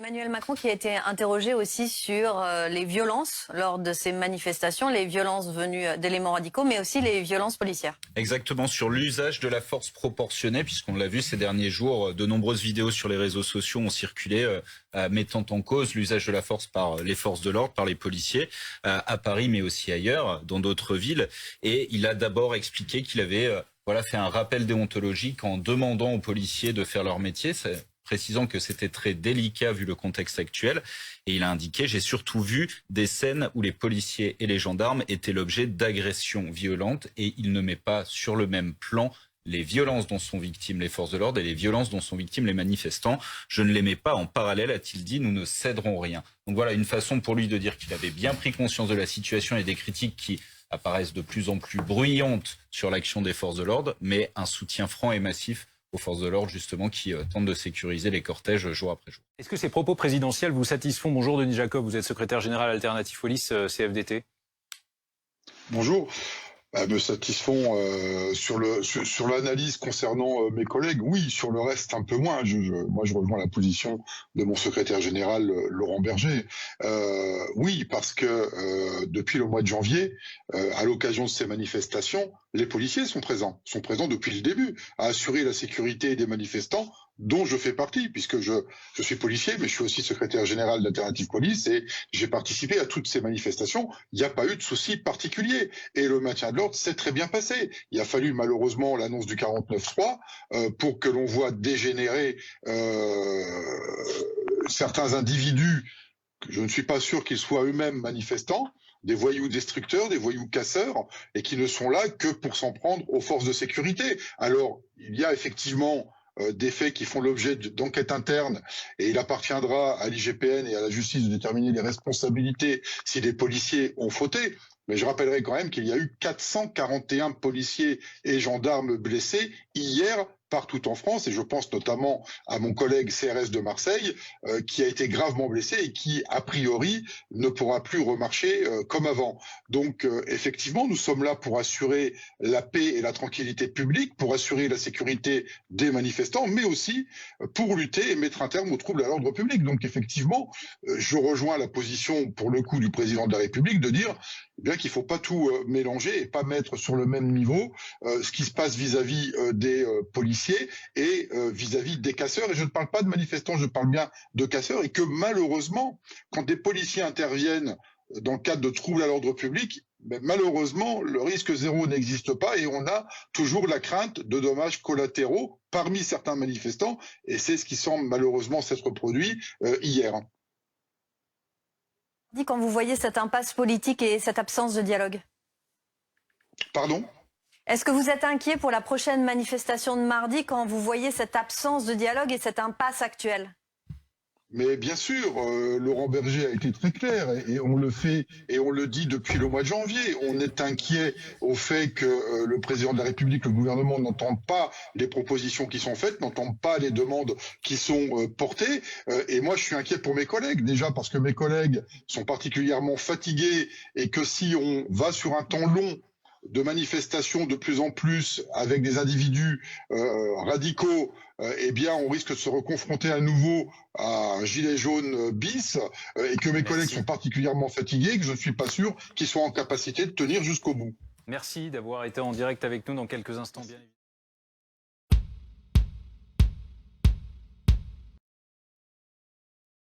Emmanuel Macron qui a été interrogé aussi sur les violences lors de ces manifestations, les violences venues d'éléments radicaux, mais aussi les violences policières. Exactement, sur l'usage de la force proportionnée, puisqu'on l'a vu ces derniers jours, de nombreuses vidéos sur les réseaux sociaux ont circulé mettant en cause l'usage de la force par les forces de l'ordre, par les policiers, à Paris mais aussi ailleurs, dans d'autres villes. Et il a d'abord expliqué qu'il avait fait un rappel déontologique en demandant aux policiers de faire leur métier, précisant que c'était très délicat vu le contexte actuel. Et il a indiqué: j'ai surtout vu des scènes où les policiers et les gendarmes étaient l'objet d'agressions violentes, et il ne met pas sur le même plan les violences dont sont victimes les forces de l'ordre et les violences dont sont victimes les manifestants. Je ne les mets pas en parallèle, a-t-il dit, nous ne céderons rien. Donc voilà une façon pour lui de dire qu'il avait bien pris conscience de la situation et des critiques qui apparaissent de plus en plus bruyantes sur l'action des forces de l'ordre, mais un soutien franc et massif aux forces de l'ordre, justement, qui tentent de sécuriser les cortèges jour après jour. Est-ce que ces propos présidentiels vous satisfont? Bonjour Denis Jacob, vous êtes secrétaire général Alternative Police CFDT. Bonjour. Me satisfont sur l'analyse concernant mes collègues. Oui, sur le reste un peu moins. Moi, je rejoins la position de mon secrétaire général Laurent Berger. Oui, parce que depuis le mois de janvier, à l'occasion de ces manifestations, les policiers sont présents depuis le début à assurer la sécurité des manifestants, dont je fais partie, puisque je suis policier, mais je suis aussi secrétaire général d'Alternative Police, et j'ai participé à toutes ces manifestations. Il n'y a pas eu de souci particulier, et le maintien de l'ordre s'est très bien passé. Il a fallu malheureusement l'annonce du 49.3 pour que l'on voit dégénérer certains individus. Je ne suis pas sûr qu'ils soient eux-mêmes manifestants, des voyous destructeurs, des voyous casseurs, et qui ne sont là que pour s'en prendre aux forces de sécurité. Alors, il y a effectivement des faits qui font l'objet d'enquêtes internes, et il appartiendra à l'IGPN et à la justice de déterminer les responsabilités si les policiers ont fauté. Mais je rappellerai quand même qu'il y a eu 441 policiers et gendarmes blessés hier partout en France, et je pense notamment à mon collègue CRS de Marseille, qui a été gravement blessé et qui, a priori, ne pourra plus remarcher comme avant. Donc, effectivement, nous sommes là pour assurer la paix et la tranquillité publique, pour assurer la sécurité des manifestants, mais aussi pour lutter et mettre un terme aux troubles à l'ordre public. Donc, effectivement, je rejoins la position, pour le coup, du président de la République de dire bien qu'il ne faut pas tout mélanger et pas mettre sur le même niveau ce qui se passe vis-à-vis des policiers et vis-à-vis des casseurs. Et je ne parle pas de manifestants, je parle bien de casseurs, et que malheureusement, quand des policiers interviennent dans le cadre de troubles à l'ordre public, malheureusement, le risque zéro n'existe pas, et on a toujours la crainte de dommages collatéraux parmi certains manifestants, et c'est ce qui semble malheureusement s'être produit hier. Quand vous voyez cette impasse politique et cette absence de dialogue? Pardon ? Est-ce que vous êtes inquiet pour la prochaine manifestation de mardi quand vous voyez cette absence de dialogue et cette impasse actuelle? Mais bien sûr, Laurent Berger a été très clair, et on le fait et on le dit depuis le mois de janvier. On est inquiet au fait que le président de la République, le gouvernement n'entende pas les propositions qui sont faites, n'entende pas les demandes qui sont portées. Et moi, je suis inquiet pour mes collègues, déjà parce que mes collègues sont particulièrement fatigués, et que si on va sur un temps long de manifestations de plus en plus avec des individus radicaux, eh bien, on risque de se reconfronter à nouveau à un gilet jaune bis, et que mes collègues sont particulièrement fatigués, que je ne suis pas sûr qu'ils soient en capacité de tenir jusqu'au bout. Merci d'avoir été en direct avec nous dans quelques instants, bien évidemment.